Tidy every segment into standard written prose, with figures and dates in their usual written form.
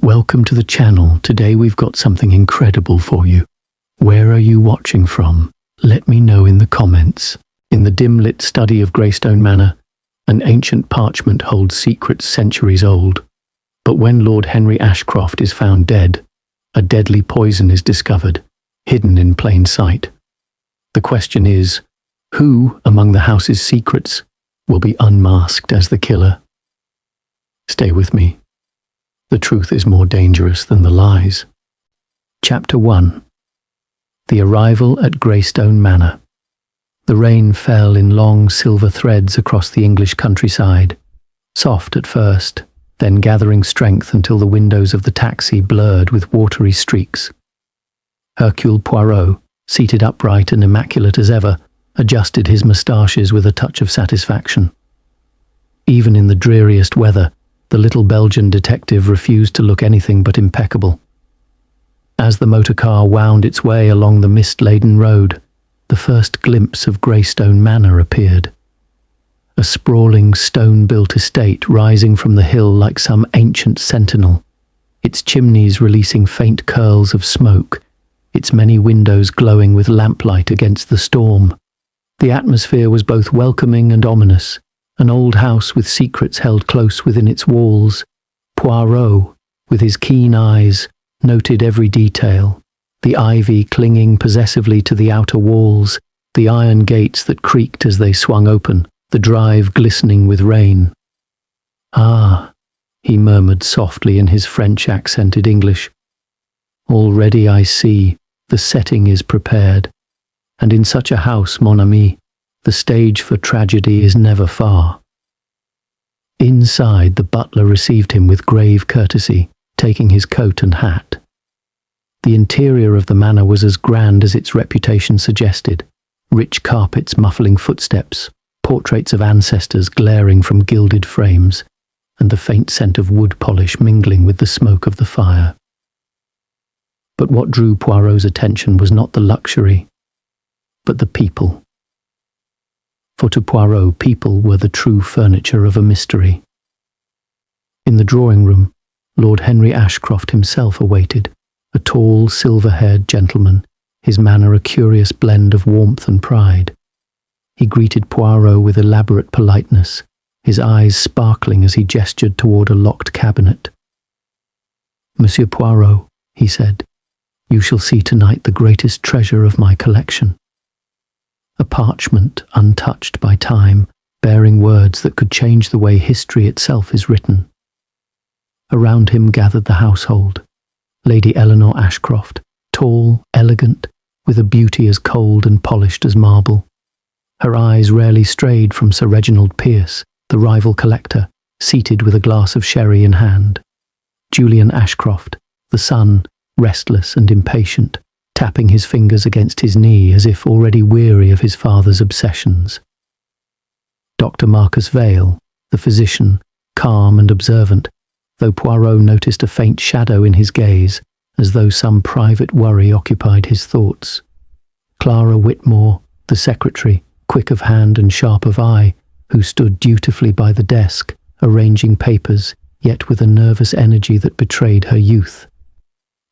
Welcome to the channel. Today we've got something incredible for you. Where are you watching from? Let me know in the comments. In the dim-lit study of Greystone Manor, an ancient parchment holds secrets centuries old. But when Lord Henry Ashcroft is found dead, a deadly poison is discovered, hidden in plain sight. The question is, who among the house's secrets will be unmasked as the killer? Stay with me. The truth is more dangerous than the lies. Chapter 1. The arrival at Greystone Manor. The rain fell in long silver threads across the English countryside, soft at first, then gathering strength until the windows of the taxi blurred with watery streaks. Hercule Poirot, seated upright and immaculate as ever, adjusted his moustaches with a touch of satisfaction. Even in the dreariest weather, the little Belgian detective refused to look anything but impeccable. As the motor car wound its way along the mist-laden road, the first glimpse of Greystone Manor appeared. A sprawling stone-built estate rising from the hill like some ancient sentinel, its chimneys releasing faint curls of smoke, its many windows glowing with lamplight against the storm. The atmosphere was both welcoming and ominous, an old house with secrets held close within its walls. Poirot, with his keen eyes, noted every detail, the ivy clinging possessively to the outer walls, the iron gates that creaked as they swung open, the drive glistening with rain. "Ah," he murmured softly in his French-accented English. "Already I see, the setting is prepared. And in such a house, mon ami, the stage for tragedy is never far." Inside, the butler received him with grave courtesy, taking his coat and hat. The interior of the manor was as grand as its reputation suggested, rich carpets muffling footsteps, portraits of ancestors glaring from gilded frames, and the faint scent of wood polish mingling with the smoke of the fire. But what drew Poirot's attention was not the luxury, but the people. For to Poirot, people were the true furniture of a mystery. In the drawing room, Lord Henry Ashcroft himself awaited, a tall, silver-haired gentleman, his manner a curious blend of warmth and pride. He greeted Poirot with elaborate politeness, his eyes sparkling as he gestured toward a locked cabinet. "Monsieur Poirot," he said, "you shall see tonight the greatest treasure of my collection. A parchment untouched by time, bearing words that could change the way history itself is written." Around him gathered the household. Lady Eleanor Ashcroft, tall, elegant, with a beauty as cold and polished as marble. Her eyes rarely strayed from Sir Reginald Pierce, the rival collector, seated with a glass of sherry in hand. Julian Ashcroft, the son, restless and impatient, tapping his fingers against his knee as if already weary of his father's obsessions. Dr. Marcus Vale, the physician, calm and observant, though Poirot noticed a faint shadow in his gaze, as though some private worry occupied his thoughts. Clara Whitmore, the secretary, quick of hand and sharp of eye, who stood dutifully by the desk, arranging papers, yet with a nervous energy that betrayed her youth.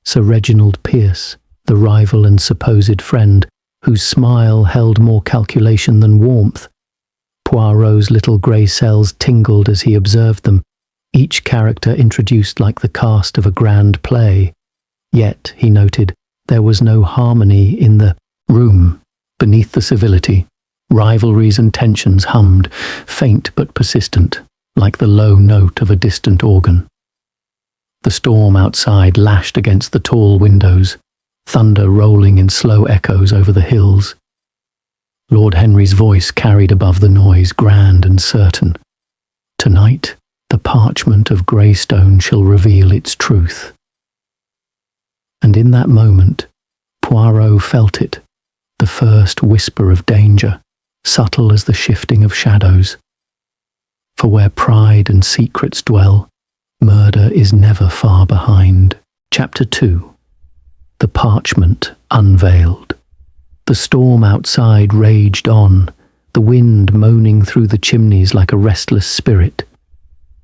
Sir Reginald Pierce, the rival and supposed friend, whose smile held more calculation than warmth. Poirot's little grey cells tingled as he observed them, each character introduced like the cast of a grand play. Yet, he noted, there was no harmony in the room. Beneath the civility, rivalries and tensions hummed, faint but persistent, like the low note of a distant organ. The storm outside lashed against the tall windows, thunder rolling in slow echoes over the hills. Lord Henry's voice carried above the noise, grand and certain. "Tonight, the parchment of Greystone shall reveal its truth." And in that moment, Poirot felt it, the first whisper of danger, subtle as the shifting of shadows. For where pride and secrets dwell, murder is never far behind. Chapter 2. The parchment unveiled. The storm outside raged on, the wind moaning through the chimneys like a restless spirit.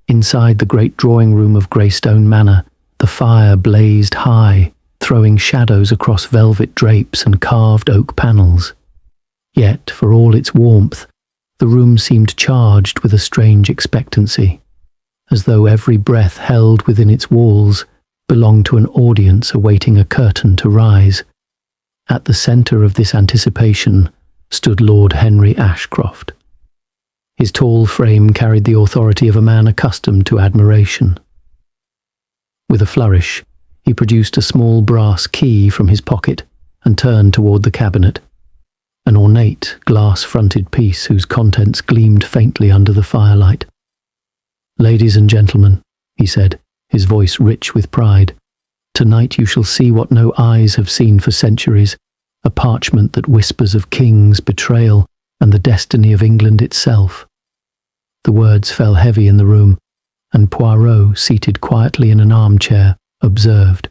Inside the great drawing room of Greystone Manor, the fire blazed high, throwing shadows across velvet drapes and carved oak panels. Yet, for all its warmth, the room seemed charged with a strange expectancy, as though every breath held within its walls belonged to an audience awaiting a curtain to rise. At the centre of this anticipation stood Lord Henry Ashcroft. His tall frame carried the authority of a man accustomed to admiration. With a flourish, he produced a small brass key from his pocket and turned toward the cabinet, an ornate, glass-fronted piece whose contents gleamed faintly under the firelight. "Ladies and gentlemen," he said, his voice rich with pride, "tonight you shall see what no eyes have seen for centuries, a parchment that whispers of kings, betrayal, and the destiny of England itself." The words fell heavy in the room, and Poirot, seated quietly in an armchair, observed.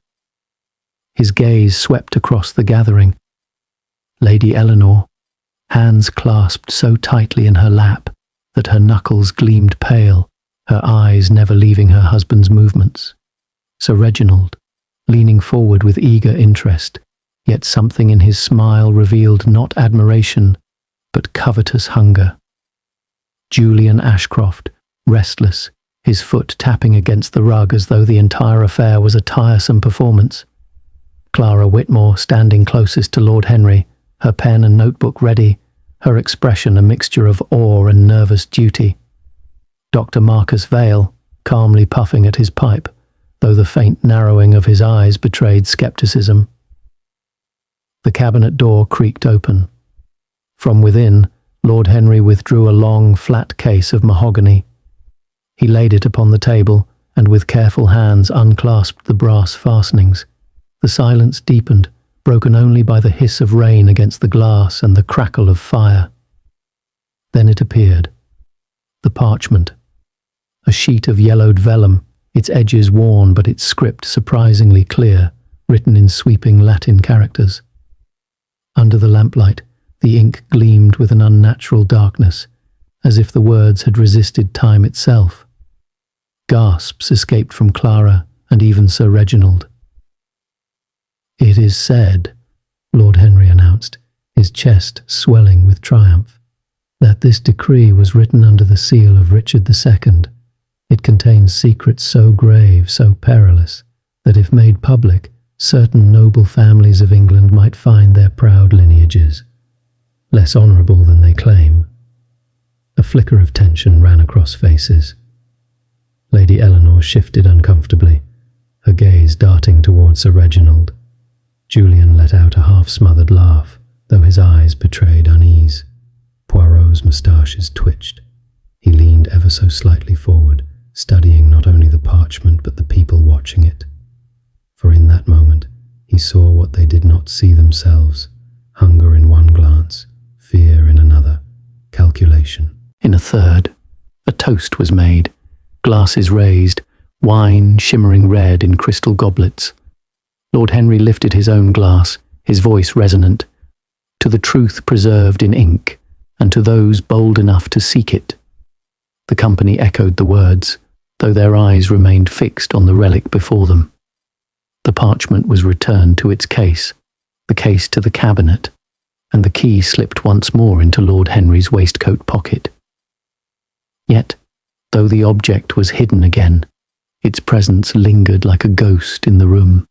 His gaze swept across the gathering. Lady Eleanor, hands clasped so tightly in her lap that her knuckles gleamed pale, her eyes never leaving her husband's movements. Sir Reginald, leaning forward with eager interest, yet something in his smile revealed not admiration, but covetous hunger. Julian Ashcroft, restless, his foot tapping against the rug as though the entire affair was a tiresome performance. Clara Whitmore, standing closest to Lord Henry, her pen and notebook ready, her expression a mixture of awe and nervous duty. Dr. Marcus Vale, calmly puffing at his pipe, though the faint narrowing of his eyes betrayed skepticism. The cabinet door creaked open. From within, Lord Henry withdrew a long, flat case of mahogany. He laid it upon the table, and with careful hands unclasped the brass fastenings. The silence deepened, broken only by the hiss of rain against the glass and the crackle of fire. Then it appeared. The parchment. A sheet of yellowed vellum, its edges worn but its script surprisingly clear, written in sweeping Latin characters. Under the lamplight, the ink gleamed with an unnatural darkness, as if the words had resisted time itself. Gasps escaped from Clara and even Sir Reginald. "It is said," Lord Henry announced, his chest swelling with triumph, "that this decree was written under the seal of Richard II. It contains secrets so grave, so perilous, that if made public, certain noble families of England might find their proud lineages less honourable than they claim." A flicker of tension ran across faces. Lady Eleanor shifted uncomfortably, her gaze darting towards Sir Reginald. Julian let out a half-smothered laugh, though his eyes betrayed unease. Poirot's moustaches twitched. He leaned ever so slightly forward, studying not only the parchment but the people watching it. For in that moment, he saw what they did not see themselves: hunger in one glance, fear in another, calculation in a third. A toast was made, glasses raised, wine shimmering red in crystal goblets. Lord Henry lifted his own glass, his voice resonant, to the truth preserved in ink, and to those bold enough to seek it. The company echoed the words, though their eyes remained fixed on the relic before them. The parchment was returned to its case, the case to the cabinet, and the key slipped once more into Lord Henry's waistcoat pocket. Yet, though the object was hidden again, its presence lingered like a ghost in the room,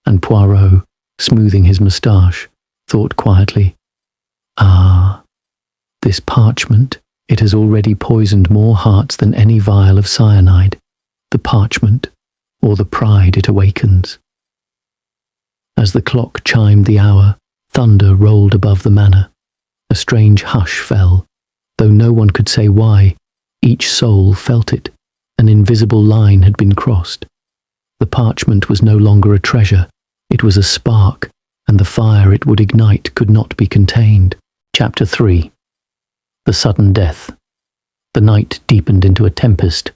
and Poirot, smoothing his moustache, thought quietly, "Ah, this parchment, it has already poisoned more hearts than any vial of cyanide, the parchment, or the pride it awakens." As the clock chimed the hour, thunder rolled above the manor. A strange hush fell, though no one could say why. Each soul felt it. An invisible line had been crossed. The parchment was no longer a treasure. It was a spark, and the fire it would ignite could not be contained. Chapter 3. The sudden death. The night deepened into a tempest,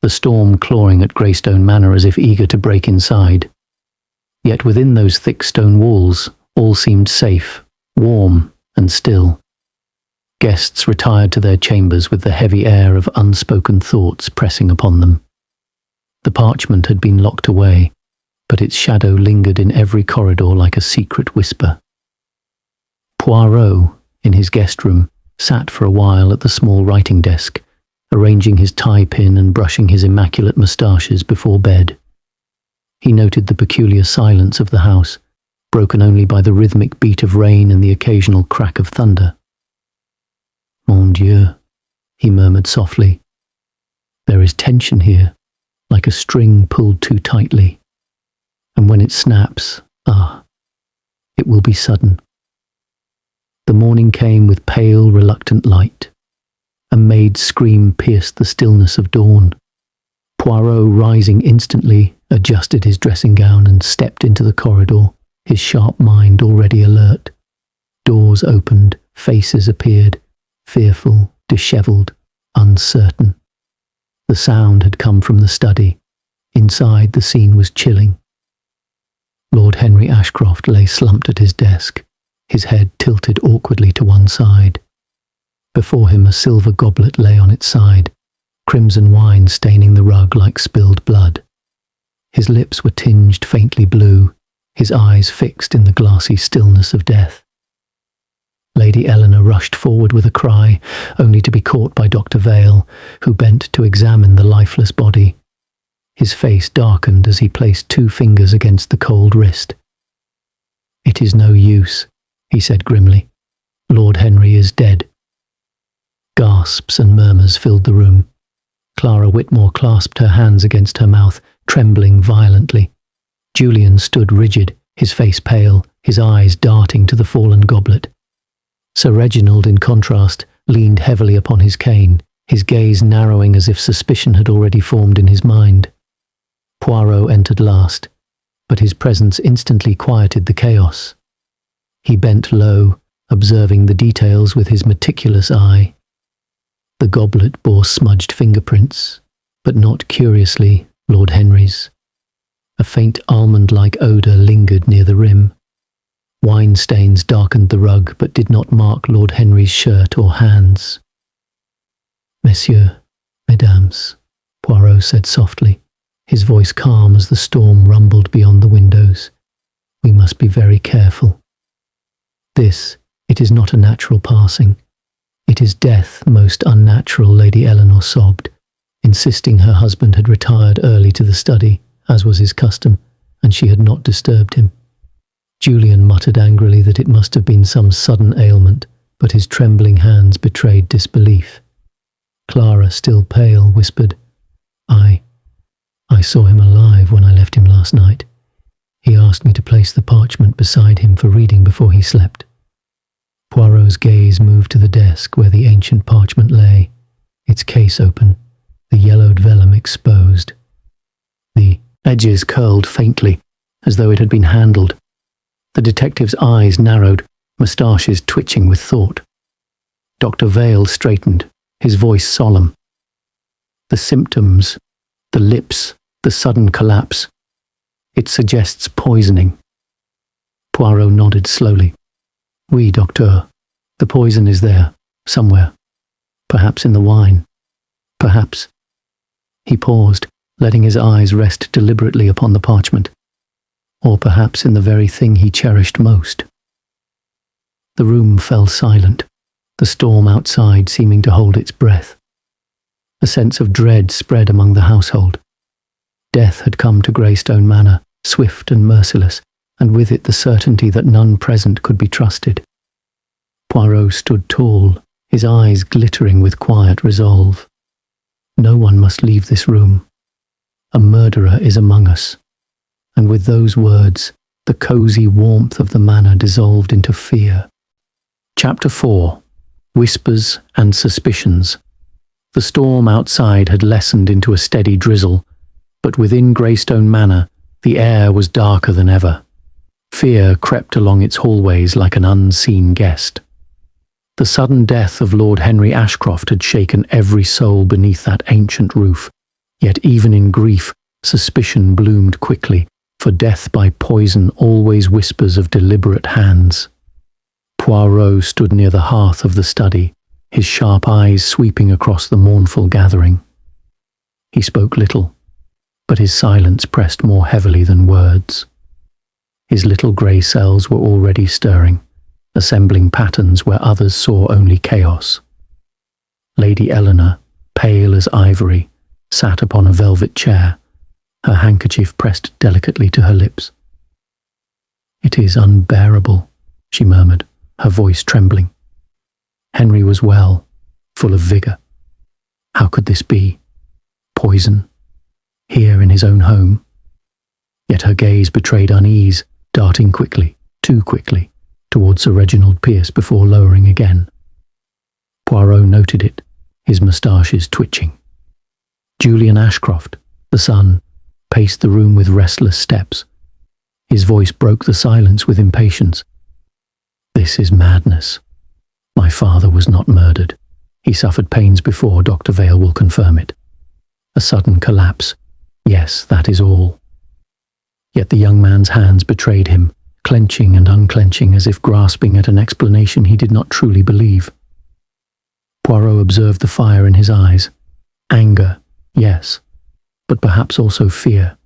the storm clawing at Greystone Manor as if eager to break inside. Yet within those thick stone walls, all seemed safe, warm, and still. Guests retired to their chambers with the heavy air of unspoken thoughts pressing upon them. The parchment had been locked away, but its shadow lingered in every corridor like a secret whisper. Poirot, in his guest room, sat for a while at the small writing desk, arranging his tie pin and brushing his immaculate moustaches before bed. He noted the peculiar silence of the house, broken only by the rhythmic beat of rain and the occasional crack of thunder. "Mon Dieu," he murmured softly. "There is tension here, like a string pulled too tightly. And when it snaps, it will be sudden." The morning came with pale, reluctant light. A maid's scream pierced the stillness of dawn. Poirot, rising instantly, adjusted his dressing gown and stepped into the corridor, his sharp mind already alert. Doors opened, faces appeared, fearful, dishevelled, uncertain. The sound had come from the study. Inside, the scene was chilling. Lord Henry Ashcroft lay slumped at his desk, his head tilted awkwardly to one side. Before him a silver goblet lay on its side, crimson wine staining the rug like spilled blood. His lips were tinged faintly blue, his eyes fixed in the glassy stillness of death. Lady Eleanor rushed forward with a cry, only to be caught by Dr. Vale, who bent to examine the lifeless body. His face darkened as he placed 2 fingers against the cold wrist. "It is no use," he said grimly. "Lord Henry is dead." Gasps and murmurs filled the room. Clara Whitmore clasped her hands against her mouth, trembling violently. Julian stood rigid, his face pale, his eyes darting to the fallen goblet. Sir Reginald, in contrast, leaned heavily upon his cane, his gaze narrowing as if suspicion had already formed in his mind. Poirot entered last, but his presence instantly quieted the chaos. He bent low, observing the details with his meticulous eye. The goblet bore smudged fingerprints, but not curiously Lord Henry's. A faint almond-like odour lingered near the rim. Wine stains darkened the rug, but did not mark Lord Henry's shirt or hands. "Messieurs, mesdames," Poirot said softly, his voice calm as the storm rumbled beyond the windows. "We must be very careful. It is not a natural passing. It is death most unnatural," Lady Eleanor sobbed, insisting her husband had retired early to the study, as was his custom, and she had not disturbed him. Julian muttered angrily that it must have been some sudden ailment, but his trembling hands betrayed disbelief. Clara, still pale, whispered, I saw him alive when I left him last night. He asked me to place the parchment beside him for reading before he slept." Poirot's gaze moved to the desk where the ancient parchment lay, its case open, the yellowed vellum exposed. The edges curled faintly, as though it had been handled. The detective's eyes narrowed, moustaches twitching with thought. Dr. Vale straightened, his voice solemn. "The symptoms, the lips, the sudden collapse. It suggests poisoning." Poirot nodded slowly. "Oui, docteur. The poison is there, somewhere. Perhaps in the wine. Perhaps." He paused, letting his eyes rest deliberately upon the parchment. Or perhaps in the very thing he cherished most. The room fell silent, the storm outside seeming to hold its breath. A sense of dread spread among the household. Death had come to Greystone Manor, swift and merciless, and with it the certainty that none present could be trusted. Poirot stood tall, his eyes glittering with quiet resolve. No one must leave this room. A murderer is among us. And with those words, the cosy warmth of the manor dissolved into fear. Chapter 4. Whispers and Suspicions. The storm outside had lessened into a steady drizzle, but within Greystone Manor, the air was darker than ever. Fear crept along its hallways like an unseen guest. The sudden death of Lord Henry Ashcroft had shaken every soul beneath that ancient roof, yet even in grief, suspicion bloomed quickly, for death by poison always whispers of deliberate hands. Poirot stood near the hearth of the study, his sharp eyes sweeping across the mournful gathering. He spoke little, but his silence pressed more heavily than words. His little grey cells were already stirring, assembling patterns where others saw only chaos. Lady Eleanor, pale as ivory, sat upon a velvet chair, her handkerchief pressed delicately to her lips. "It is unbearable," she murmured, her voice trembling. Henry was well, full of vigour. How could this be? Poison? Here in his own home? Yet her gaze betrayed unease, darting quickly, too quickly, towards Sir Reginald Pierce before lowering again. Poirot noted it, his moustaches twitching. Julian Ashcroft, the son, paced the room with restless steps. His voice broke the silence with impatience. "This is madness. My father was not murdered. He suffered pains before, Dr. Vale will confirm it. A sudden collapse. Yes, that is all." Yet the young man's hands betrayed him, clenching and unclenching as if grasping at an explanation he did not truly believe. Poirot observed the fire in his eyes. Anger, yes, but perhaps also fear.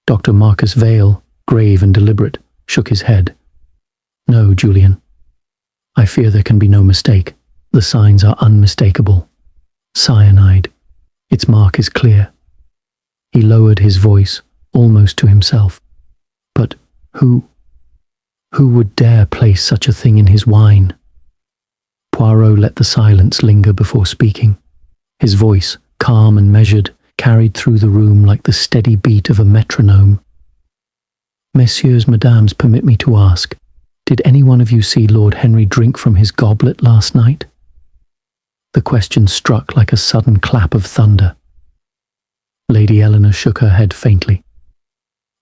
Dr. Marcus Vale, grave and deliberate, shook his head. "No, Julian. I fear there can be no mistake. The signs are unmistakable. Cyanide. Its mark is clear." He lowered his voice, almost to himself. "But who would dare place such a thing in his wine?" Poirot let the silence linger before speaking. His voice, calm and measured, carried through the room like the steady beat of a metronome. "Messieurs, mesdames, permit me to ask, did any one of you see Lord Henry drink from his goblet last night?" The question struck like a sudden clap of thunder. Lady Eleanor shook her head faintly.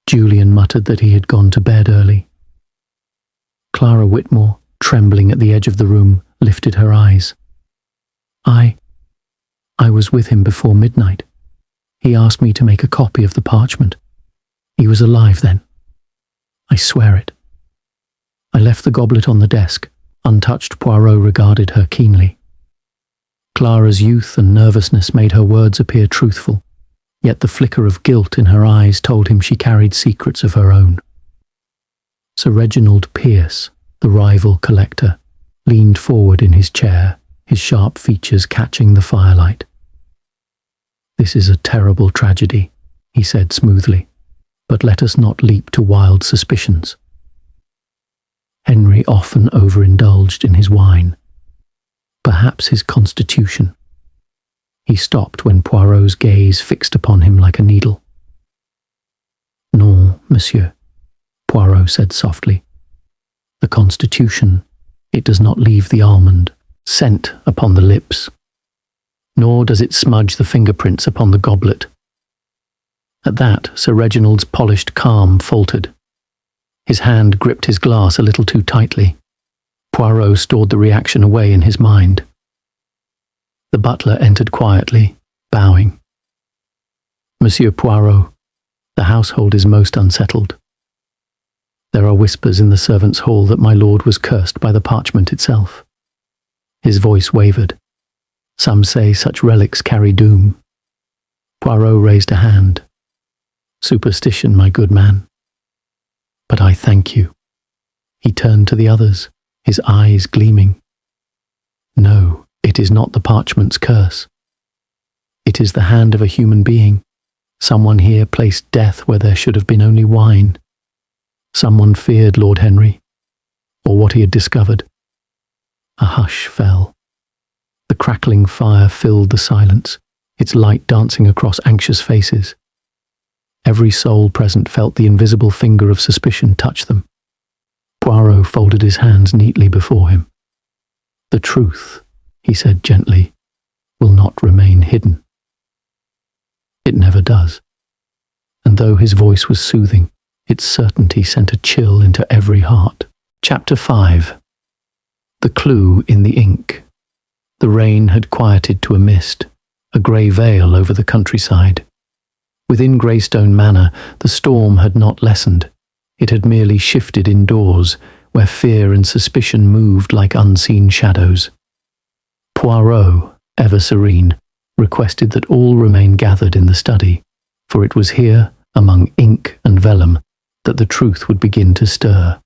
Julian muttered that he had gone to bed early. Clara Whitmore, trembling at the edge of the room, lifted her eyes. I was with him before midnight. He asked me to make a copy of the parchment. He was alive then. I swear it. I left the goblet on the desk. Untouched, Poirot regarded her keenly. Clara's youth and nervousness made her words appear truthful, yet the flicker of guilt in her eyes told him she carried secrets of her own. Sir Reginald Pierce, the rival collector, leaned forward in his chair, his sharp features catching the firelight. "This is a terrible tragedy," he said smoothly, "but let us not leap to wild suspicions. Henry often overindulged in his wine. Perhaps his constitution." He stopped when Poirot's gaze fixed upon him like a needle. "Non, monsieur," Poirot said softly. "The constitution, it does not leave the almond, scent upon the lips, nor does it smudge the fingerprints upon the goblet." At that, Sir Reginald's polished calm faltered. His hand gripped his glass a little too tightly. Poirot stored the reaction away in his mind. The butler entered quietly, bowing. "Monsieur Poirot, the household is most unsettled. There are whispers in the servants' hall that my lord was cursed by the parchment itself." His voice wavered. "Some say such relics carry doom." Poirot raised a hand. "Superstition, my good man. But I thank you." He turned to the others, his eyes gleaming. "No, it is not the parchment's curse. It is the hand of a human being. Someone here placed death where there should have been only wine. Someone feared Lord Henry, or what he had discovered." A hush fell. The crackling fire filled the silence, its light dancing across anxious faces. Every soul present felt the invisible finger of suspicion touch them. Poirot folded his hands neatly before him. "The truth," he said gently, "will not remain hidden." It never does. And though his voice was soothing, its certainty sent a chill into every heart. Chapter 5. The clue in the ink. The rain had quieted to a mist, a grey veil over the countryside. Within Greystone Manor, the storm had not lessened. It had merely shifted indoors, where fear and suspicion moved like unseen shadows. Poirot, ever serene, requested that all remain gathered in the study, For it was here, among ink and vellum, that the truth would begin to stir.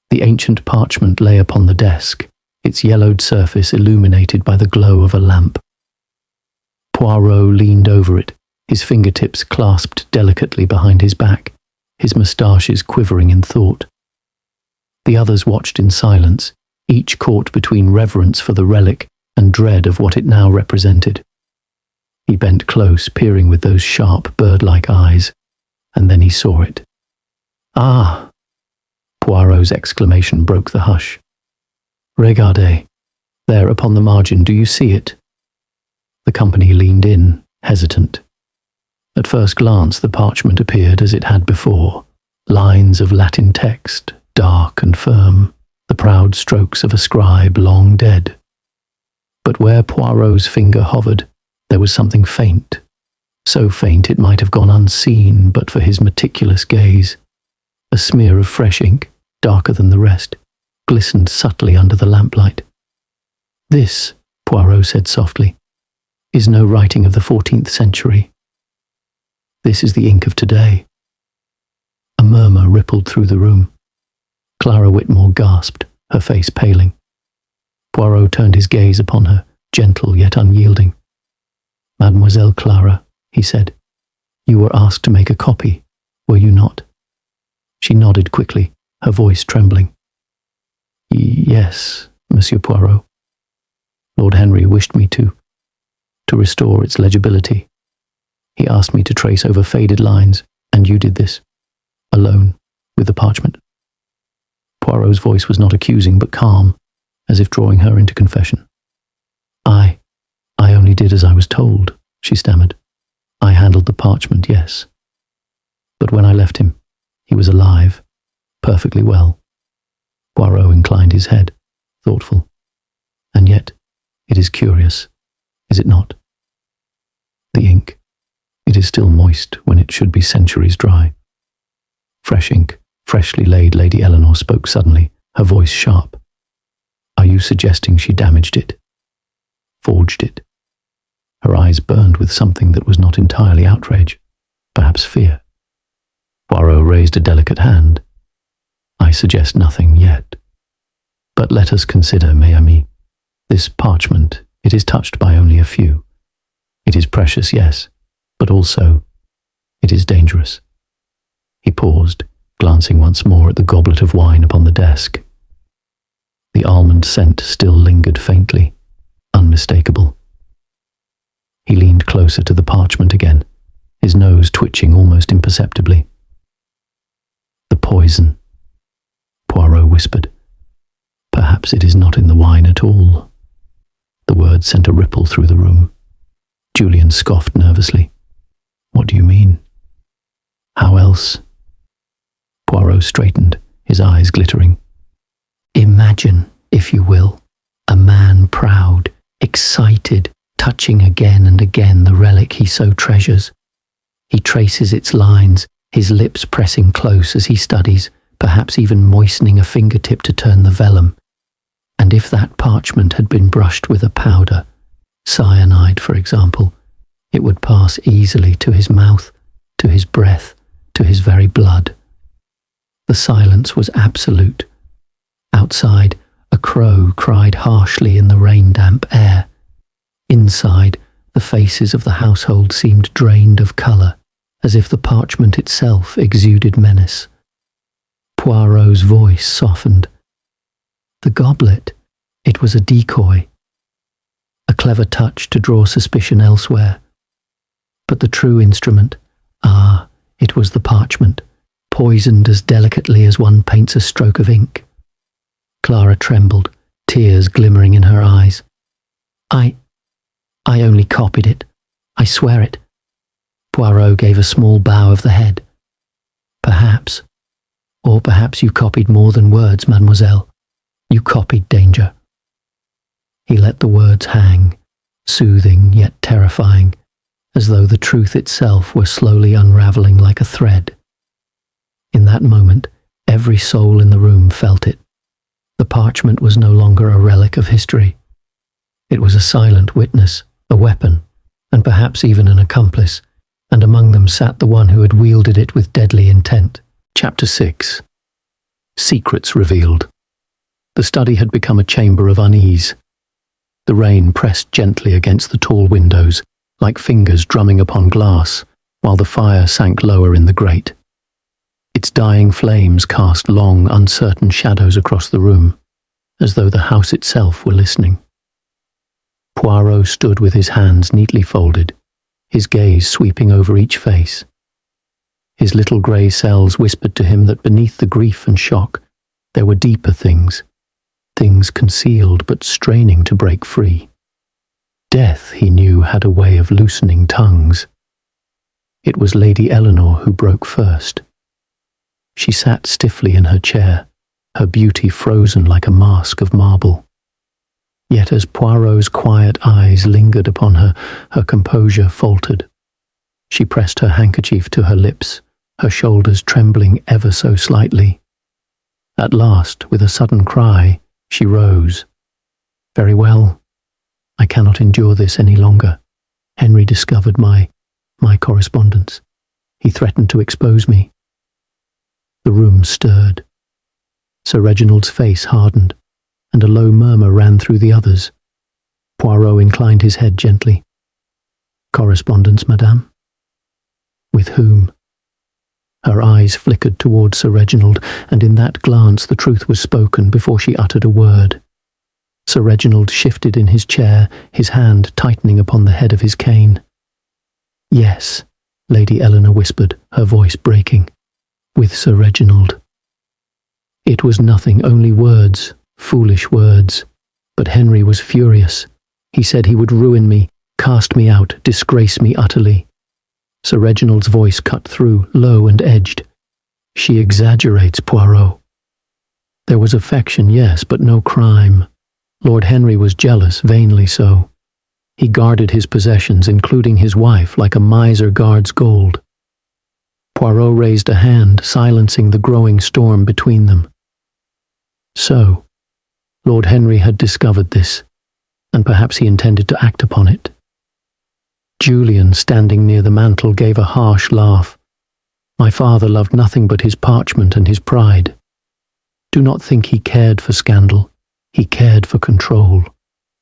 The ancient parchment lay upon the desk, its yellowed surface illuminated by the glow of a lamp. Poirot leaned over it, his fingertips clasped delicately behind his back, his moustaches quivering in thought. The others watched in silence, each caught between reverence for the relic and dread of what it now represented. He bent close, peering with those sharp, bird-like eyes, and then he saw it. "Ah!" Poirot's exclamation broke the hush. "Regardez. There upon the margin, do you see it?" The company leaned in, hesitant. At first glance the parchment appeared as it had before, lines of Latin text, dark and firm, the proud strokes of a scribe long dead. But where Poirot's finger hovered, there was something faint, so faint it might have gone unseen but for his meticulous gaze. A smear of fresh ink, darker than the rest, glistened subtly under the lamplight. "This," Poirot said softly, "is no writing of the 14th century. This is the ink of today." A murmur rippled through the room. Clara Whitmore gasped, her face paling. Poirot turned his gaze upon her, gentle yet unyielding. "Mademoiselle Clara," he said, "you were asked to make a copy, were you not?" She nodded quickly, her voice trembling. "Yes, Monsieur Poirot. Lord Henry wished me to restore its legibility. He asked me to trace over faded lines, and you did this, alone, with the parchment." Poirot's voice was not accusing, but calm, as if drawing her into confession. I only did as I was told," she stammered. "I handled the parchment, yes. But when I left him, he was alive, perfectly well." Poirot inclined his head, thoughtful. "And yet, it is curious, is it not? The ink, it is still moist when it should be centuries dry." "Fresh ink, freshly laid," Lady Eleanor spoke suddenly, her voice sharp. "Are you suggesting she damaged it? Forged it?" Her eyes burned with something that was not entirely outrage, perhaps fear. Poirot raised a delicate hand. "I suggest nothing yet. But let us consider, mes amis. This parchment, it is touched by only a few. It is precious, yes, but also it is dangerous." He paused, glancing once more at the goblet of wine upon the desk. The almond scent still lingered faintly, unmistakable. He leaned closer to the parchment again, his nose twitching almost imperceptibly. "The poison," Poirot whispered. "Perhaps it is not in the wine at all." The words sent a ripple through the room. Julian scoffed nervously. "What do you mean? How else?" Poirot straightened, his eyes glittering. "Imagine, if you will, a man proud, excited, touching again and again the relic he so treasures. He traces its lines, his lips pressing close as he studies, perhaps even moistening a fingertip to turn the vellum. And if that parchment had been brushed with a powder, cyanide for example, it would pass easily to his mouth, to his breath, to his very blood." The silence was absolute. Outside, a crow cried harshly in the rain-damp air. Inside, the faces of the household seemed drained of colour, as if the parchment itself exuded menace. Poirot's voice softened. The goblet, it was a decoy. A clever touch to draw suspicion elsewhere. But the true instrument, it was the parchment, poisoned as delicately as one paints a stroke of ink. Clara trembled, tears glimmering in her eyes. I only copied it. I swear it." Poirot gave a small bow of the head. "Perhaps. Or perhaps you copied more than words, mademoiselle. You copied danger." He let the words hang, soothing yet terrifying, as though the truth itself were slowly unravelling like a thread. In that moment, every soul in the room felt it. The parchment was no longer a relic of history. It was a silent witness, a weapon, and perhaps even an accomplice, and among them sat the one who had wielded it with deadly intent. Chapter 6. Secrets revealed. The study had become a chamber of unease. The rain pressed gently against the tall windows, like fingers drumming upon glass, while the fire sank lower in the grate. Its dying flames cast long, uncertain shadows across the room, as though the house itself were listening. Poirot stood with his hands neatly folded, his gaze sweeping over each face. His little grey cells whispered to him that beneath the grief and shock there were deeper things, things concealed but straining to break free. Death, he knew, had a way of loosening tongues. It was Lady Eleanor who broke first. She sat stiffly in her chair, her beauty frozen like a mask of marble. Yet as Poirot's quiet eyes lingered upon her, her composure faltered. She pressed her handkerchief to her lips, her shoulders trembling ever so slightly. At last, with a sudden cry, she rose. "Very well. I cannot endure this any longer. Henry discovered my correspondence. He threatened to expose me." The room stirred. Sir Reginald's face hardened, and a low murmur ran through the others. Poirot inclined his head gently. "Correspondence, madame?" "With whom?" Her eyes flickered towards Sir Reginald, and in that glance the truth was spoken before she uttered a word. Sir Reginald shifted in his chair, his hand tightening upon the head of his cane. "Yes," Lady Eleanor whispered, her voice breaking. "With Sir Reginald." It was nothing, only words, foolish words. But Henry was furious. He said he would ruin me, cast me out, disgrace me utterly. Sir Reginald's voice cut through, low and edged. "She exaggerates, Poirot." There was affection, yes, but no crime. Lord Henry was jealous, vainly so. He guarded his possessions, including his wife, like a miser guards gold. Poirot raised a hand, silencing the growing storm between them. So, Lord Henry had discovered this, and perhaps he intended to act upon it. Julian, standing near the mantel, gave a harsh laugh. "My father loved nothing but his parchment and his pride. Do not think he cared for scandal. He cared for control.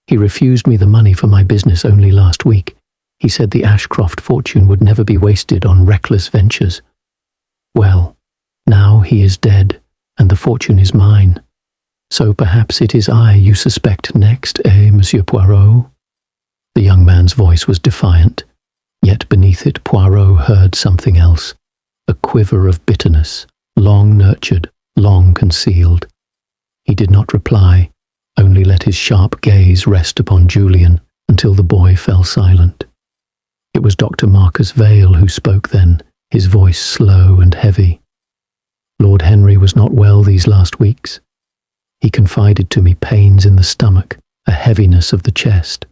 He refused me the money for my business only last week. He said the Ashcroft fortune would never be wasted on reckless ventures. Well, now he is dead, and the fortune is mine. So perhaps it is I you suspect next, Monsieur Poirot?" The young man's voice was defiant, yet beneath it Poirot heard something else, a quiver of bitterness, long nurtured, long concealed. He did not reply, only let his sharp gaze rest upon Julian until the boy fell silent. It was Dr. Marcus Vale who spoke then, his voice slow and heavy. "Lord Henry was not well these last weeks. He confided to me pains in the stomach, a heaviness of the chest.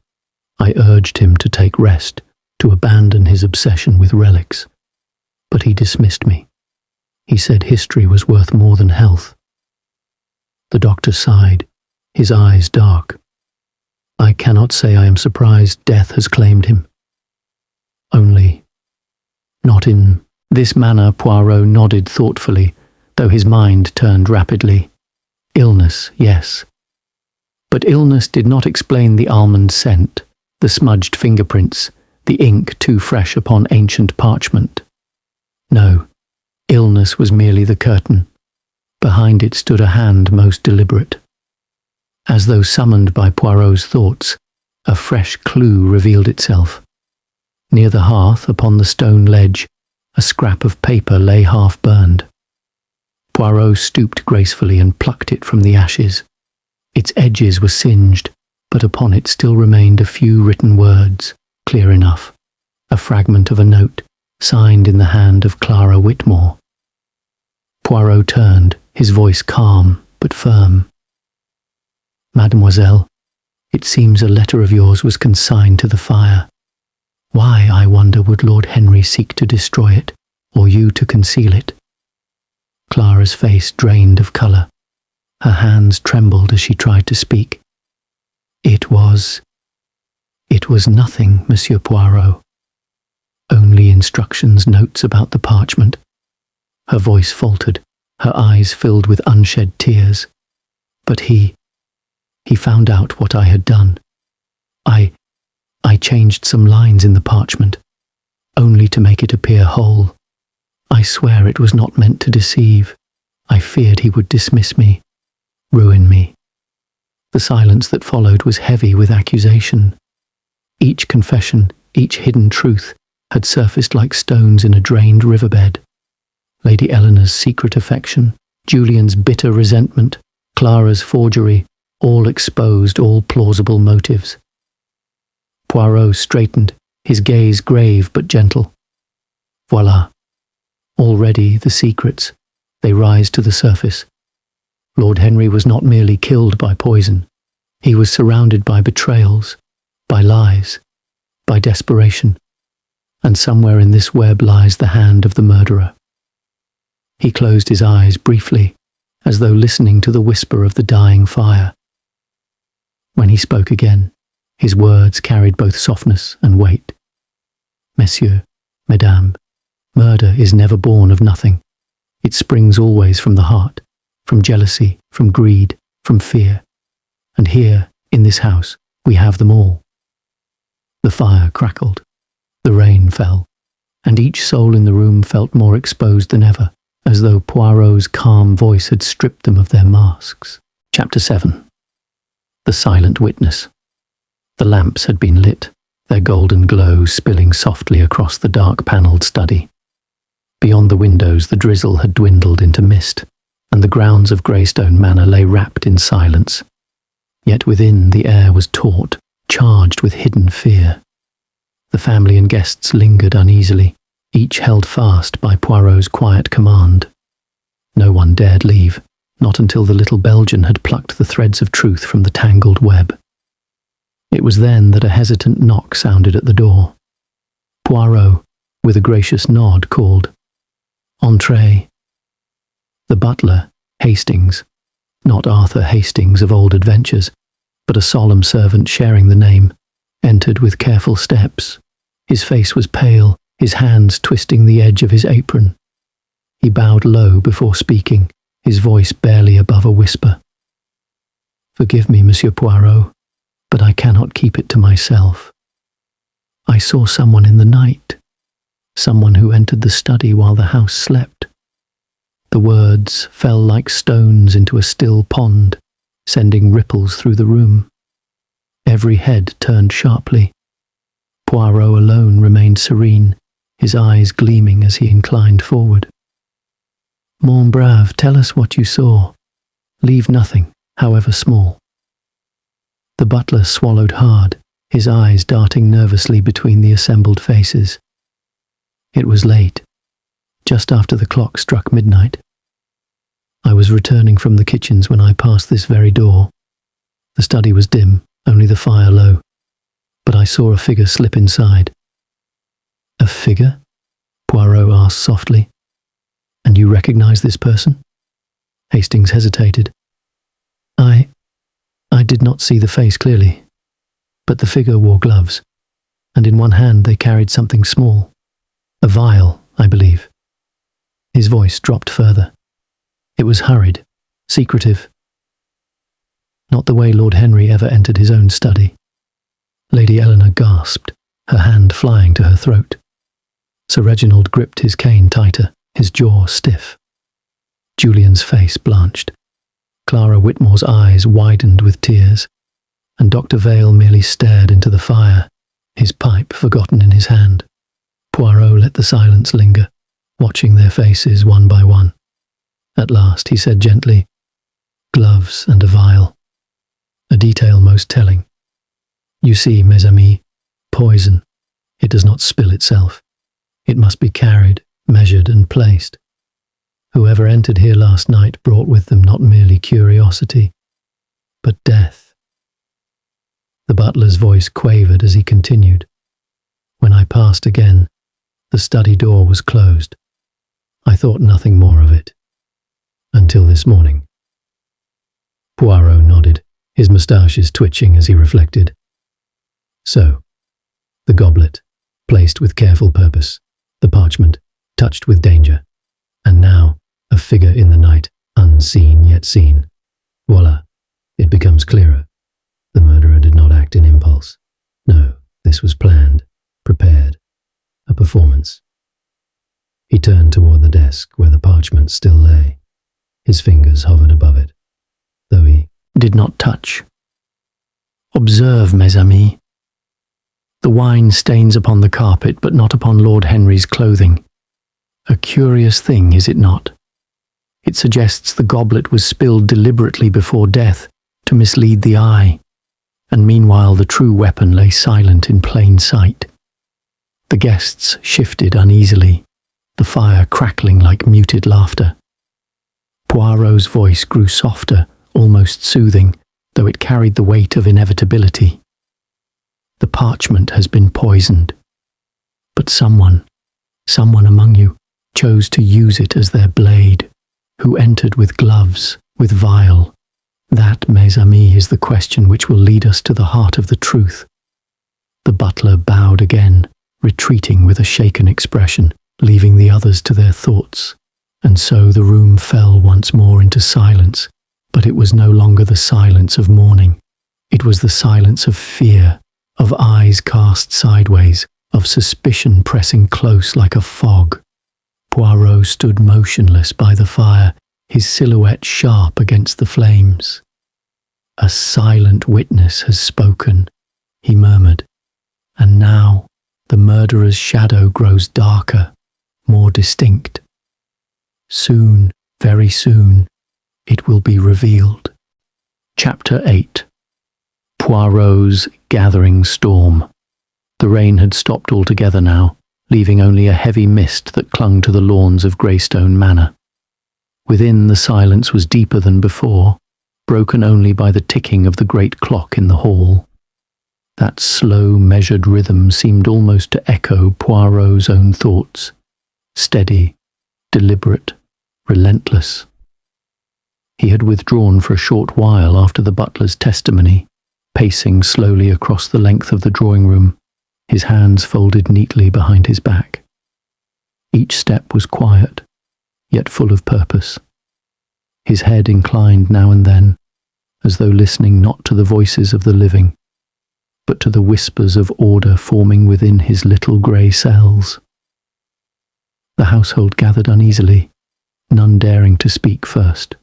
I urged him to take rest, to abandon his obsession with relics. But he dismissed me. He said history was worth more than health." The doctor sighed, his eyes dark. "I cannot say I am surprised death has claimed him. Only, not in this manner." Poirot nodded thoughtfully, though his mind turned rapidly. "Illness, yes. But illness did not explain the almond scent, the smudged fingerprints, the ink too fresh upon ancient parchment. No, illness was merely the curtain. Behind it stood a hand most deliberate. As though summoned by Poirot's thoughts, a fresh clue revealed itself. Near the hearth, upon the stone ledge, a scrap of paper lay half-burned. Poirot stooped gracefully and plucked it from the ashes. Its edges were singed, but upon it still remained a few written words, clear enough, a fragment of a note, signed in the hand of Clara Whitmore. Poirot turned, his voice calm but firm. "Mademoiselle, it seems a letter of yours was consigned to the fire. Why, I wonder, would Lord Henry seek to destroy it, or you to conceal it?" Clara's face drained of colour. Her hands trembled as she tried to speak. It was nothing, Monsieur Poirot." only instructions, notes about the parchment. Her voice faltered, her eyes filled with unshed tears. But he found out what I had done. I changed some lines in the parchment, only to make it appear whole. I swear it was not meant to deceive. I feared he would dismiss me, ruin me. The silence that followed was heavy with accusation. Each confession, each hidden truth, had surfaced like stones in a drained riverbed. Lady Eleanor's secret affection, Julian's bitter resentment, Clara's forgery, all exposed, all plausible motives. Poirot straightened, his gaze grave but gentle. Voila. Already the secrets, they rise to the surface. Lord Henry was not merely killed by poison. He was surrounded by betrayals, by lies, by desperation. And somewhere in this web lies the hand of the murderer. He closed his eyes briefly, as though listening to the whisper of the dying fire. When he spoke again, his words carried both softness and weight. Messieurs, Mesdames, murder is never born of nothing. It springs always from the heart, from jealousy, from greed, from fear. And here, in this house, we have them all. The fire crackled, the rain fell, and each soul in the room felt more exposed than ever, as though Poirot's calm voice had stripped them of their masks. Chapter 7. The Silent Witness. The lamps had been lit, their golden glow spilling softly across the dark-panelled study. Beyond the windows the drizzle had dwindled into mist, and the grounds of Greystone Manor lay wrapped in silence. Yet within the air was taut, charged with hidden fear. The family and guests lingered uneasily, each held fast by Poirot's quiet command. No one dared leave, not until the little Belgian had plucked the threads of truth from the tangled web. It was then that a hesitant knock sounded at the door. Poirot, with a gracious nod, called, "Entrez." The butler, Hastings, not Arthur Hastings of old adventures, but a solemn servant sharing the name, entered with careful steps. His face was pale, his hands twisting the edge of his apron. He bowed low before speaking, his voice barely above a whisper. "Forgive me, Monsieur Poirot, but I cannot keep it to myself. I saw someone in the night, someone who entered the study while the house slept." The words fell like stones into a still pond, sending ripples through the room. Every head turned sharply. Poirot alone remained serene, his eyes gleaming as he inclined forward. "Mon brave, tell us what you saw. Leave nothing, however small." The butler swallowed hard, his eyes darting nervously between the assembled faces. It was late, just after the clock struck midnight. I was returning from the kitchens when I passed this very door. The study was dim, only the fire low, but I saw a figure slip inside. "A figure?" Poirot asked softly. "And you recognize this person?" Hastings hesitated. I did not see the face clearly, but the figure wore gloves, and in one hand they carried something small. A vial, I believe." His voice dropped further. It was hurried, secretive. Not the way Lord Henry ever entered his own study. Lady Eleanor gasped, her hand flying to her throat. Sir Reginald gripped his cane tighter, his jaw stiff. Julian's face blanched. Clara Whitmore's eyes widened with tears, and Dr. Vale merely stared into the fire, his pipe forgotten in his hand. Poirot let the silence linger, watching their faces one by one. At last he said gently, "Gloves and a vial. A detail most telling. You see, mes amis, poison. It does not spill itself. It must be carried, measured and placed. Whoever entered here last night brought with them not merely curiosity, but death." The butler's voice quavered as he continued. "When I passed again, the study door was closed. I thought nothing more of it. Until this morning." Poirot nodded, his moustaches twitching as he reflected. "So, the goblet, placed with careful purpose, the parchment, touched with danger, and now, a figure in the night, unseen yet seen. Voila, it becomes clearer. The murderer did not act in impulse. No, this was planned, prepared, a performance. He turned toward the desk where the parchment still lay. His fingers hovered above it, though he did not touch. Observe, mes amis. The wine stains upon the carpet, but not upon Lord Henry's clothing. A curious thing, is it not? It suggests the goblet was spilled deliberately before death to mislead the eye, and meanwhile the true weapon lay silent in plain sight. The guests shifted uneasily, the fire crackling like muted laughter. Poirot's voice grew softer, almost soothing, though it carried the weight of inevitability. The parchment has been poisoned, but someone among you, chose to use it as their blade, who entered with gloves, with vial. That, mes amis, is the question which will lead us to the heart of the truth. The butler bowed again, retreating with a shaken expression, leaving the others to their thoughts. And so the room fell once more into silence, but it was no longer the silence of mourning. It was the silence of fear, of eyes cast sideways, of suspicion pressing close like a fog. Poirot stood motionless by the fire, his silhouette sharp against the flames. "A silent witness has spoken," he murmured, "and now the murderer's shadow grows darker, more distinct. Soon, very soon, it will be revealed." Chapter 8. Poirot's gathering storm. The rain had stopped altogether now, leaving only a heavy mist that clung to the lawns of Greystone Manor. Within, the silence was deeper than before, broken only by the ticking of the great clock in the hall. That slow, measured rhythm seemed almost to echo Poirot's own thoughts, steady, deliberate, relentless. He had withdrawn for a short while after the butler's testimony, pacing slowly across the length of the drawing room, his hands folded neatly behind his back. Each step was quiet, yet full of purpose. His head inclined now and then, as though listening not to the voices of the living, but to the whispers of order forming within his little grey cells. The household gathered uneasily, none daring to speak first.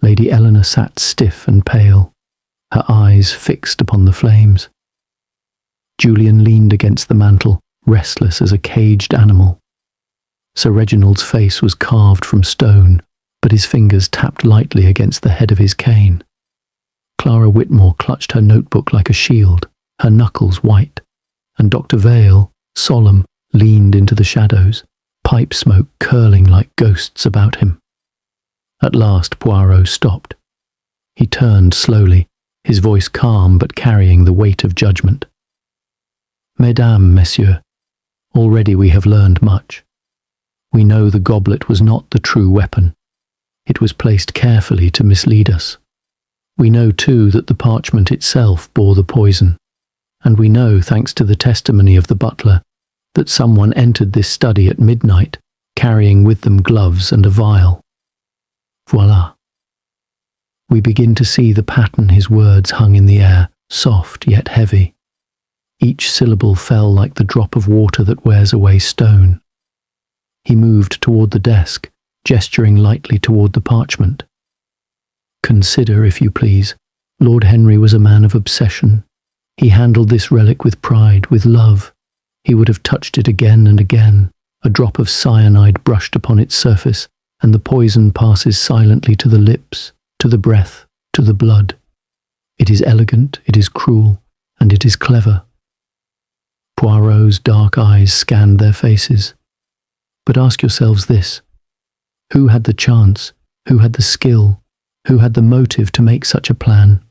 Lady Eleanor sat stiff and pale, her eyes fixed upon the flames. Julian leaned against the mantel, restless as a caged animal. Sir Reginald's face was carved from stone, but his fingers tapped lightly against the head of his cane. Clara Whitmore clutched her notebook like a shield, her knuckles white, and Dr. Vale, solemn, leaned into the shadows, pipe smoke curling like ghosts about him. At last Poirot stopped. He turned slowly, his voice calm but carrying the weight of judgment. "Mesdames, messieurs, already we have learned much. We know the goblet was not the true weapon. It was placed carefully to mislead us. We know too that the parchment itself bore the poison, and we know, thanks to the testimony of the butler, that someone entered this study at midnight, carrying with them gloves and a vial. Voila. We begin to see the pattern his words hung in the air, soft yet heavy. Each syllable fell like the drop of water that wears away stone. He moved toward the desk, gesturing lightly toward the parchment. Consider, if you please, Lord Henry was a man of obsession. He handled this relic with pride, with love. He would have touched it again and again. A drop of cyanide brushed upon its surface, and the poison passes silently to the lips, to the breath, to the blood. It is elegant, it is cruel, and it is clever. Poirot's dark eyes scanned their faces. But ask yourselves this: who had the chance, who had the skill, who had the motive to make such a plan?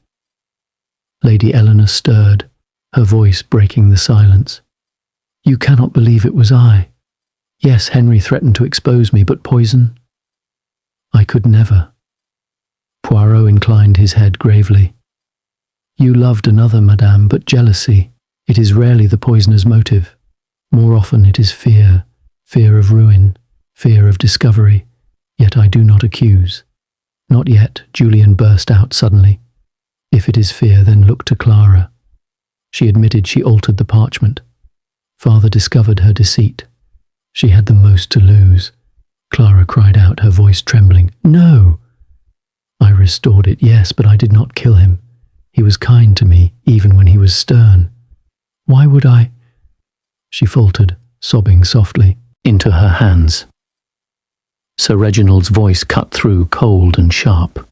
Lady Eleanor stirred, her voice breaking the silence. "You cannot believe it was I. Yes, Henry threatened to expose me, but poison? I could never." Poirot inclined his head gravely. "You loved another, madame, but jealousy, it is rarely the poisoner's motive. More often it is fear, fear of ruin, fear of discovery, yet I do not accuse. Not yet, Julian burst out suddenly. If it is fear, then look to Clara. She admitted she altered the parchment. Father discovered her deceit. She had the most to lose. Clara cried out, her voice trembling. No! I restored it, yes, but I did not kill him. He was kind to me, even when he was stern. Why would I? She faltered, sobbing softly, into her hands. Sir Reginald's voice cut through, cold and sharp.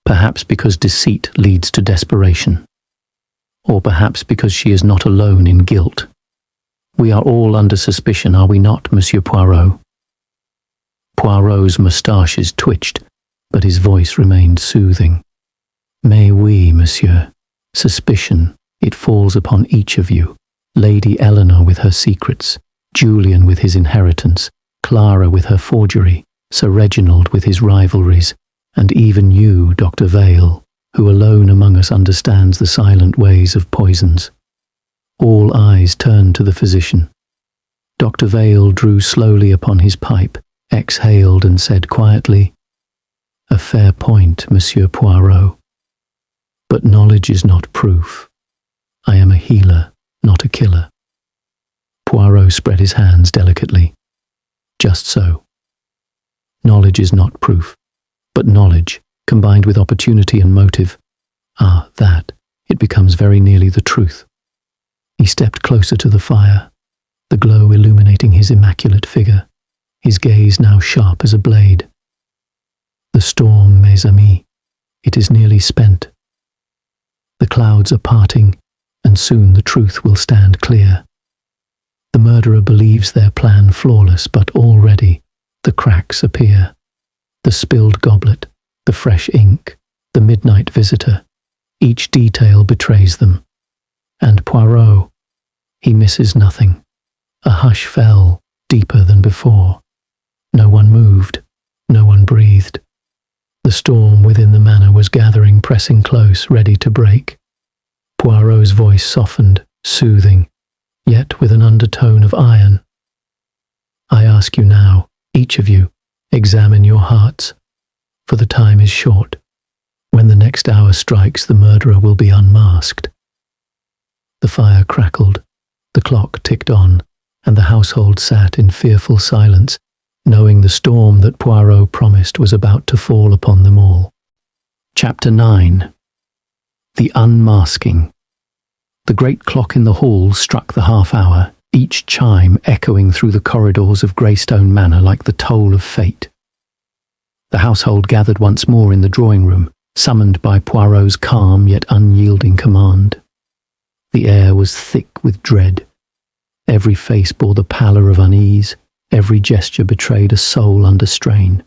Perhaps because deceit leads to desperation. Or perhaps because she is not alone in guilt. We are all under suspicion, are we not, Monsieur Poirot? Poirot's moustaches twitched, but his voice remained soothing. Mais oui, monsieur. Suspicion, it falls upon each of you. Lady Eleanor with her secrets, Julian with his inheritance, Clara with her forgery, Sir Reginald with his rivalries, and even you, Dr. Vale, who alone among us understands the silent ways of poisons. All eyes turned to the physician. Dr. Vale drew slowly upon his pipe, exhaled and said quietly, "A fair point, Monsieur Poirot. But knowledge is not proof. I am a healer, not a killer." Poirot spread his hands delicately. Just so. Knowledge is not proof, but knowledge, combined with opportunity and motive, it becomes very nearly the truth. He stepped closer to the fire, the glow illuminating his immaculate figure, his gaze now sharp as a blade. The storm, mes amis, it is nearly spent. The clouds are parting, and soon the truth will stand clear. The murderer believes their plan flawless, but already the cracks appear. The spilled goblet, the fresh ink, the midnight visitor, each detail betrays them. And Poirot, he misses nothing. A hush fell, deeper than before. No one moved, no one breathed. The storm within the manor was gathering, pressing close, ready to break. Poirot's voice softened, soothing, yet with an undertone of iron. I ask you now, each of you, examine your hearts, for the time is short. When the next hour strikes, the murderer will be unmasked. The fire crackled, the clock ticked on, and the household sat in fearful silence, knowing the storm that Poirot promised was about to fall upon them all. Chapter 9. The Unmasking. The great clock in the hall struck the half-hour, each chime echoing through the corridors of Greystone Manor like the toll of fate. The household gathered once more in the drawing-room, summoned by Poirot's calm yet unyielding command. The air was thick with dread. Every face bore the pallor of unease, every gesture betrayed a soul under strain.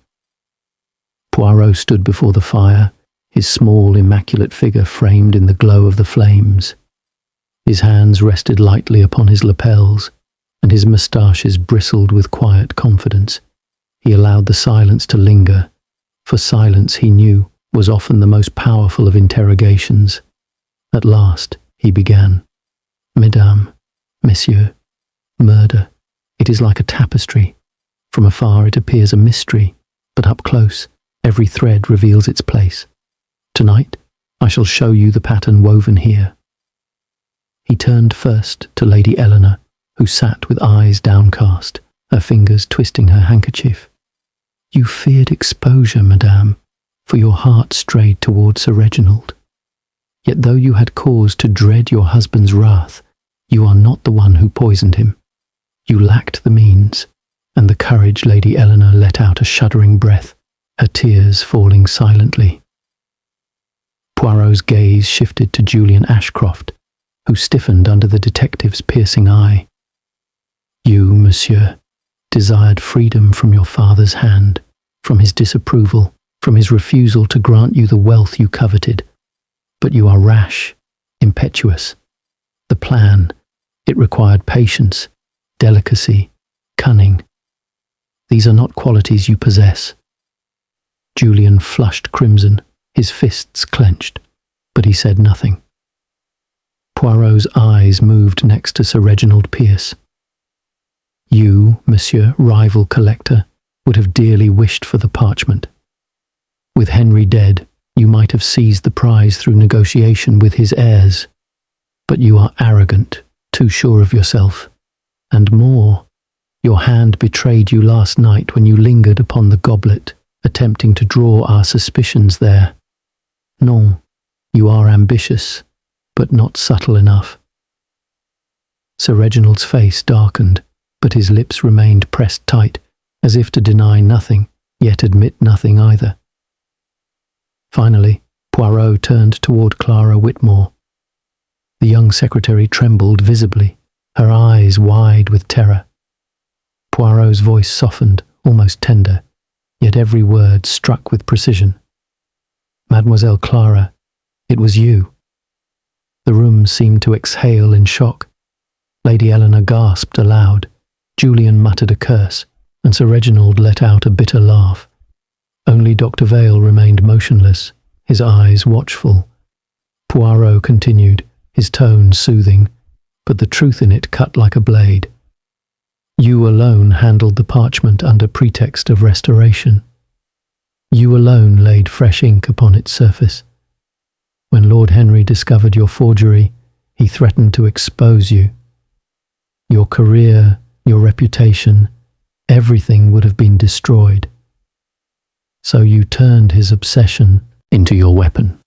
Poirot stood before the fire, his small, immaculate figure framed in the glow of the flames. His hands rested lightly upon his lapels, and his moustaches bristled with quiet confidence. He allowed the silence to linger, for silence, he knew, was often the most powerful of interrogations. At last, he began. Mesdames, Messieurs, murder, it is like a tapestry. From afar it appears a mystery, but up close, every thread reveals its place. Tonight, I shall show you the pattern woven here. He turned first to Lady Eleanor, who sat with eyes downcast, her fingers twisting her handkerchief. You feared exposure, madame, for your heart strayed toward Sir Reginald. Yet though you had cause to dread your husband's wrath, you are not the one who poisoned him. You lacked the means, and the courage. Lady Eleanor let out a shuddering breath, her tears falling silently. Poirot's gaze shifted to Julian Ashcroft, who stiffened under the detective's piercing eye. You, monsieur, desired freedom from your father's hand, from his disapproval, from his refusal to grant you the wealth you coveted. But you are rash, impetuous. The plan, it required patience, delicacy, cunning. These are not qualities you possess. Julian flushed crimson, his fists clenched, but he said nothing. Poirot's eyes moved next to Sir Reginald Pierce, You, monsieur, rival collector, would have dearly wished for the parchment. With Henry dead, you might have seized the prize through negotiation with his heirs. But you are arrogant, too sure of yourself, and more, your hand betrayed you last night when you lingered upon the goblet, attempting to draw our suspicions there. Non, you are ambitious, but not subtle enough. Sir Reginald's face darkened, but his lips remained pressed tight, as if to deny nothing, yet admit nothing either. Finally, Poirot turned toward Clara Whitmore. The young secretary trembled visibly, her eyes wide with terror. Poirot's voice softened, almost tender, yet every word struck with precision. Mademoiselle Clara, it was you. The room seemed to exhale in shock. Lady Eleanor gasped aloud, Julian muttered a curse, and Sir Reginald let out a bitter laugh. Only Dr. Vale remained motionless, his eyes watchful. Poirot continued, his tone soothing, but the truth in it cut like a blade. You alone handled the parchment under pretext of restoration. You alone laid fresh ink upon its surface. When Lord Henry discovered your forgery, he threatened to expose you. Your career, your reputation, everything would have been destroyed. So you turned his obsession into your weapon.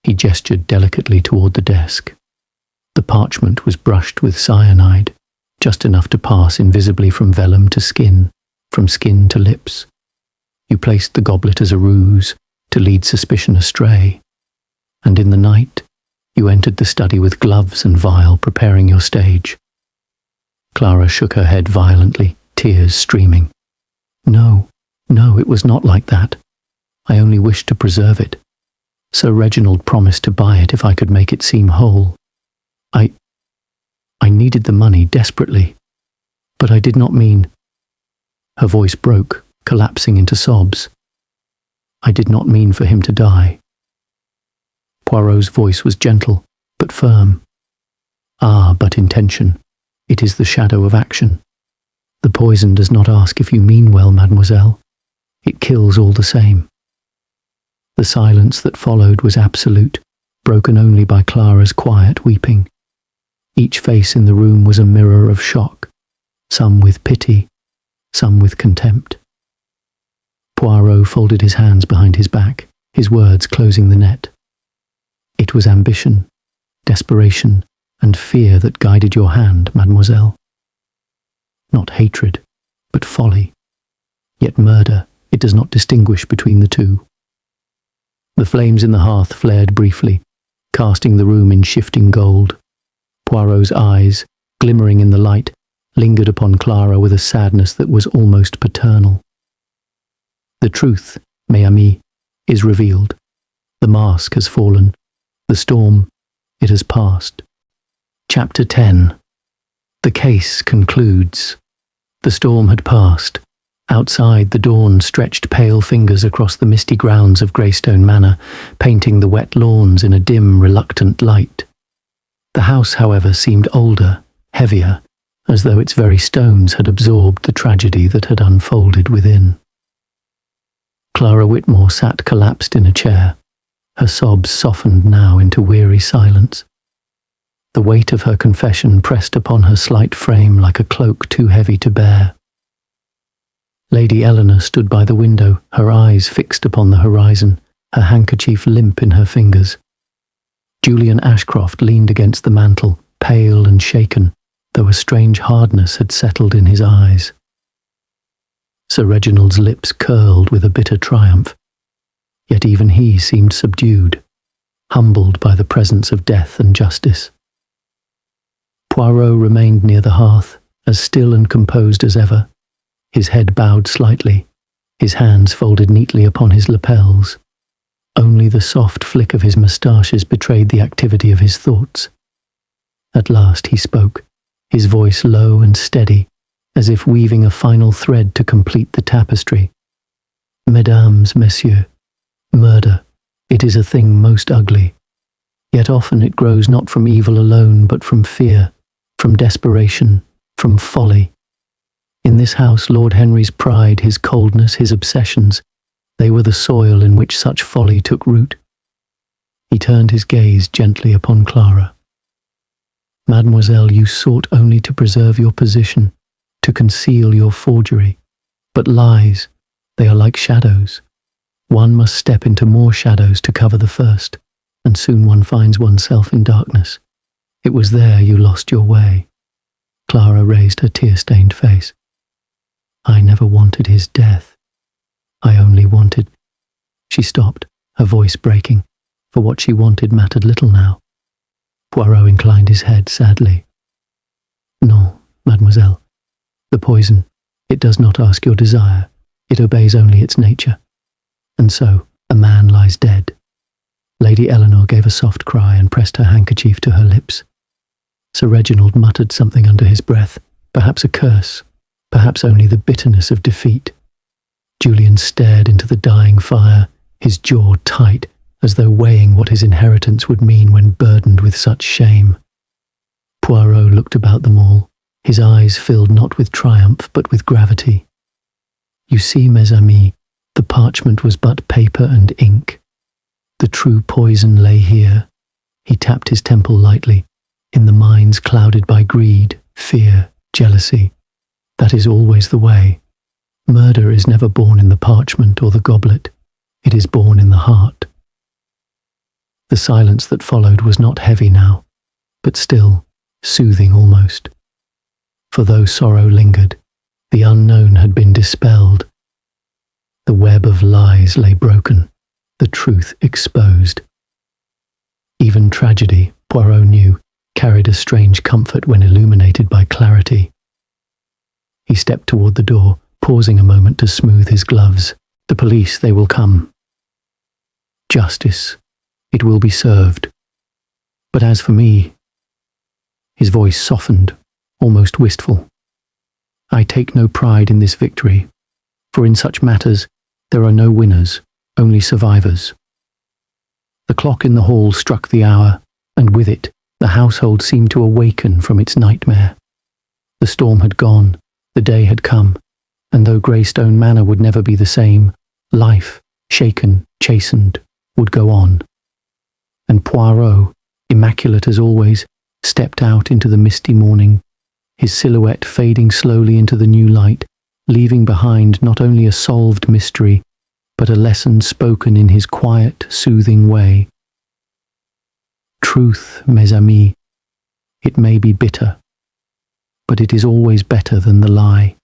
He gestured delicately toward the desk. The parchment was brushed with cyanide, just enough to pass invisibly from vellum to skin, from skin to lips. You placed the goblet as a ruse to lead suspicion astray, and in the night you entered the study with gloves and vial preparing your stage. Clara shook her head violently, tears streaming. No, it was not like that. I only wished to preserve it. Sir Reginald promised to buy it if I could make it seem whole. I needed the money desperately, but I did not mean... Her voice broke, collapsing into sobs. I did not mean for him to die. Poirot's voice was gentle, but firm. Ah, but intention. It is the shadow of action. The poison does not ask if you mean well, mademoiselle. It kills all the same. The silence that followed was absolute, broken only by Clara's quiet weeping. Each face in the room was a mirror of shock, some with pity, some with contempt. Poirot folded his hands behind his back, his words closing the net. It was ambition, desperation, and fear that guided your hand, mademoiselle. Not hatred, but folly. Yet murder, it does not distinguish between the two. The flames in the hearth flared briefly, casting the room in shifting gold. Poirot's eyes, glimmering in the light, lingered upon Clara with a sadness that was almost paternal. The truth, mes amis, is revealed. The mask has fallen. The storm, it has passed. Chapter 10. The case concludes. The storm had passed. Outside, the dawn stretched pale fingers across the misty grounds of Greystone Manor, painting the wet lawns in a dim, reluctant light. The house, however, seemed older, heavier, as though its very stones had absorbed the tragedy that had unfolded within. Clara Whitmore sat collapsed in a chair, her sobs softened now into weary silence. The weight of her confession pressed upon her slight frame like a cloak too heavy to bear. Lady Eleanor stood by the window, her eyes fixed upon the horizon, her handkerchief limp in her fingers. Julian Ashcroft leaned against the mantel, pale and shaken, though a strange hardness had settled in his eyes. Sir Reginald's lips curled with a bitter triumph, yet even he seemed subdued, humbled by the presence of death and justice. Poirot remained near the hearth, as still and composed as ever, his head bowed slightly, his hands folded neatly upon his lapels. Only the soft flick of his moustaches betrayed the activity of his thoughts. At last he spoke, his voice low and steady, as if weaving a final thread to complete the tapestry. Mesdames, messieurs, murder, it is a thing most ugly. Yet often it grows not from evil alone, but from fear, from desperation, from folly. In this house, Lord Henry's pride, his coldness, his obsessions, they were the soil in which such folly took root. He turned his gaze gently upon Clara. Mademoiselle, you sought only to preserve your position, to conceal your forgery. But lies, they are like shadows. One must step into more shadows to cover the first, and soon one finds oneself in darkness. It was there you lost your way. Clara raised her tear-stained face. I never wanted his death. I only wanted... She stopped, her voice breaking, for what she wanted mattered little now. Poirot inclined his head sadly. No, mademoiselle. The poison, it does not ask your desire. It obeys only its nature. And so, a man lies dead. Lady Eleanor gave a soft cry and pressed her handkerchief to her lips. Sir Reginald muttered something under his breath, perhaps a curse, perhaps only the bitterness of defeat. Julian stared into the dying fire, his jaw tight, as though weighing what his inheritance would mean when burdened with such shame. Poirot looked about them all, his eyes filled not with triumph but with gravity. You see, mes amis, the parchment was but paper and ink. The true poison lay here. He tapped his temple lightly, in the minds clouded by greed, fear, jealousy. That is always the way. Murder is never born in the parchment or the goblet. It is born in the heart. The silence that followed was not heavy now, but still, soothing almost. For though sorrow lingered, the unknown had been dispelled. The web of lies lay broken, the truth exposed. Even tragedy, Poirot knew, carried a strange comfort when illuminated by clarity. He stepped toward the door, pausing a moment to smooth his gloves. The police, they will come. Justice, it will be served. But as for me, his voice softened, almost wistful. I take no pride in this victory, for in such matters there are no winners, only survivors. The clock in the hall struck the hour, and with it, the household seemed to awaken from its nightmare. The storm had gone, the day had come, and though Greystone Manor would never be the same, life, shaken, chastened, would go on. And Poirot, immaculate as always, stepped out into the misty morning, his silhouette fading slowly into the new light, leaving behind not only a solved mystery, but a lesson spoken in his quiet, soothing way. Truth, mes amis, it may be bitter, but it is always better than the lie.